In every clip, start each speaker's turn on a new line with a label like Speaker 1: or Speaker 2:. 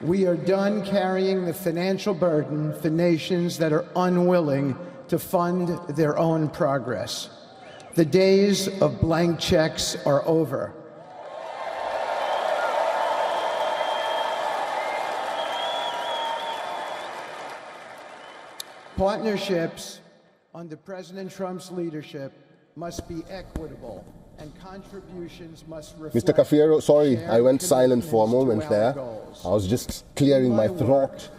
Speaker 1: We are done carrying the financial burden for nations that are unwilling to fund their own progress. The days of blank checks are over. Partnerships under President Trump's leadership must be equitable, and contributions must reflect...
Speaker 2: Mr. Cafiero, sorry, I went silent for a moment there. I was just clearing my throat.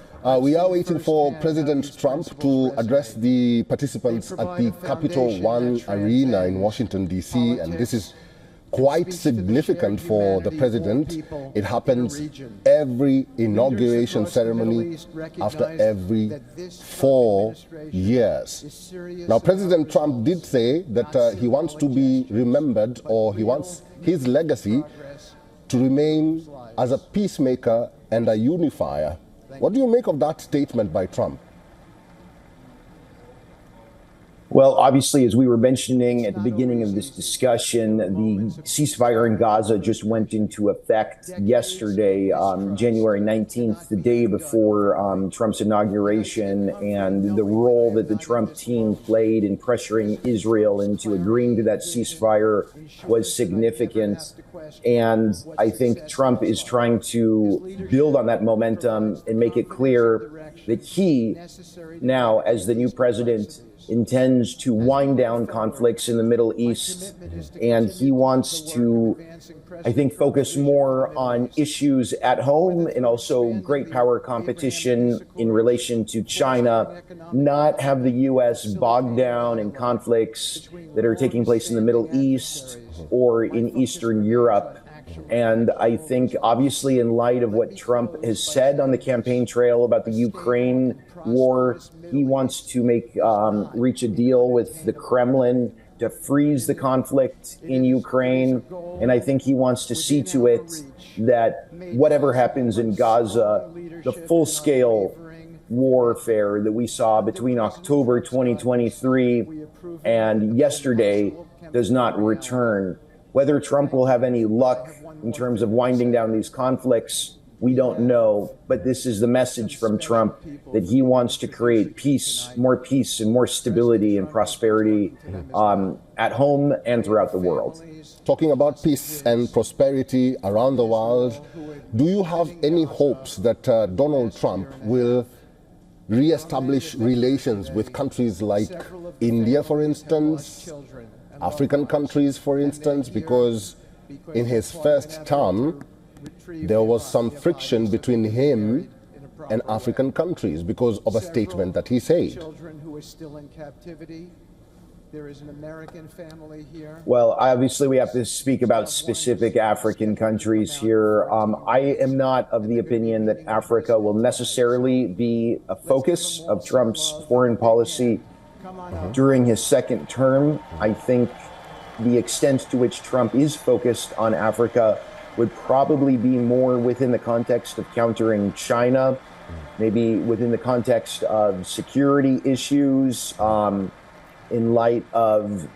Speaker 2: We are waiting for President Trump to address the participants at the Capital One Arena in Washington, D.C., and this is quite significant for the president. It happens every inauguration ceremony after every 4 years. Now, President Trump did say that he wants to be remembered, or he wants his legacy to remain as a peacemaker and a unifier. What do you make of that statement by Trump?
Speaker 3: Well, obviously, as we were mentioning at the beginning of this discussion, the ceasefire in Gaza just went into effect yesterday, January 19th, the day before Trump's inauguration, and the role that the Trump team played in pressuring Israel into agreeing to that ceasefire was significant. And I think Trump is trying to build on that momentum and make it clear that he, now as the new president, intends to wind down conflicts in the Middle East, and he wants to, I think, focus more on issues at home and also great power competition in relation to China, not have the U.S. bogged down in conflicts that are taking place in the Middle East or in Eastern Europe. And I think, obviously, in light of what Trump has said on the campaign trail about the Ukraine war, he wants to reach a deal with the Kremlin to freeze the conflict in Ukraine. And I think he wants to see to it that whatever happens in Gaza, the full-scale warfare that we saw between October 2023 and yesterday does not return. Whether Trump will have any luck in terms of winding down these conflicts, we don't know. But this is the message from Trump, that he wants to create peace and more stability and prosperity at home and throughout the world.
Speaker 2: Talking about peace and prosperity around the world, do you have any hopes that Donald Trump will re-establish relations with countries like India, for instance, African countries, for instance, because in his first term, there was some friction between him and African countries because of a statement that he said.
Speaker 3: Well, obviously, we have to speak about specific African countries here. I am not of the opinion that Africa will necessarily be a focus of Trump's foreign policy during his second term. I think the extent to which Trump is focused on Africa would probably be more within the context of countering China, maybe within the context of security issues, in light of,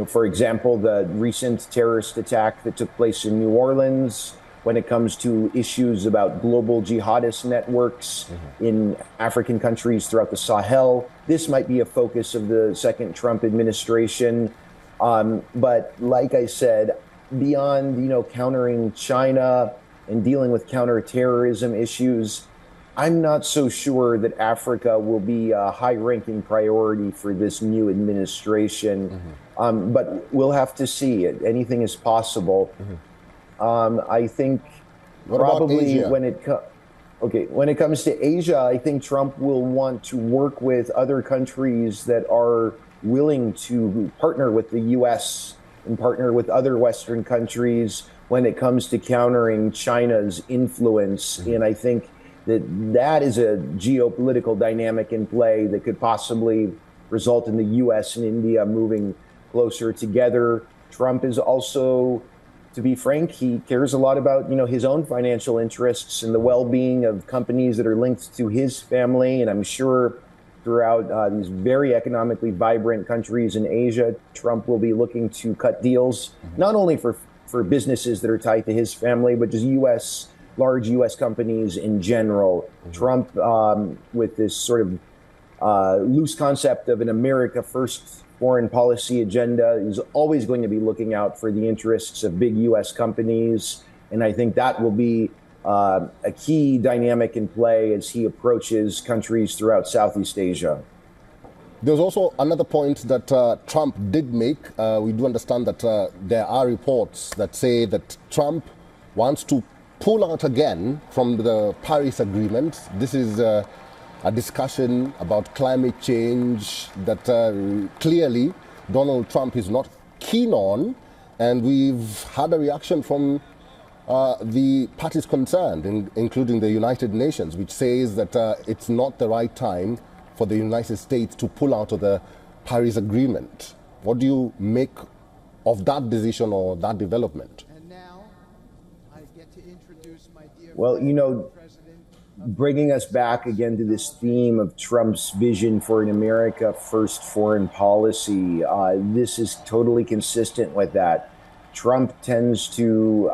Speaker 3: for example, the recent terrorist attack that took place in New Orleans, when it comes to issues about global jihadist networks in African countries throughout the Sahel. This might be a focus of the second Trump administration. But like I said, beyond, countering China and dealing with counterterrorism issues, I'm not so sure that Africa will be a high-ranking priority for this new administration. But we'll have to see. Anything is possible. I think probably when it comes to Asia, I think Trump will want to work with other countries that are willing to partner with the U.S. and partner with other Western countries when it comes to countering China's influence. And I think that is a geopolitical dynamic in play that could possibly result in the U.S. and India moving closer together. Trump is also, to be frank, he cares a lot about, his own financial interests and the well-being of companies that are linked to his family. And I'm sure throughout these very economically vibrant countries in Asia, Trump will be looking to cut deals, not only for businesses that are tied to his family, but just U.S. large U.S. companies in general. Trump, with this sort of loose concept of an America First foreign policy agenda, is always going to be looking out for the interests of big U.S. companies. And I think that will be a key dynamic in play as he approaches countries throughout Southeast Asia.
Speaker 2: There's also another point that Trump did make. We do understand that there are reports that say that Trump wants to pull out again from the Paris Agreement. This is a discussion about climate change that clearly Donald Trump is not keen on. And we've had a reaction from the parties concerned, including the United Nations, which says that it's not the right time for the United States to pull out of the Paris Agreement. What do you make of that decision or that development?
Speaker 1: And now I get to introduce my dear
Speaker 3: Well, you know, bringing us back again to this theme of Trump's vision for an America First foreign policy, this is totally consistent with that. Trump tends to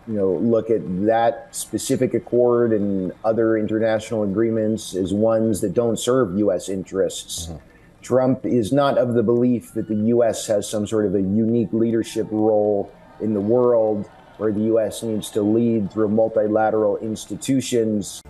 Speaker 3: look at that specific accord and other international agreements as ones that don't serve U.S. interests. Mm-hmm. Trump is not of the belief that the U.S. has some sort of a unique leadership role in the world where the U.S. needs to lead through multilateral institutions.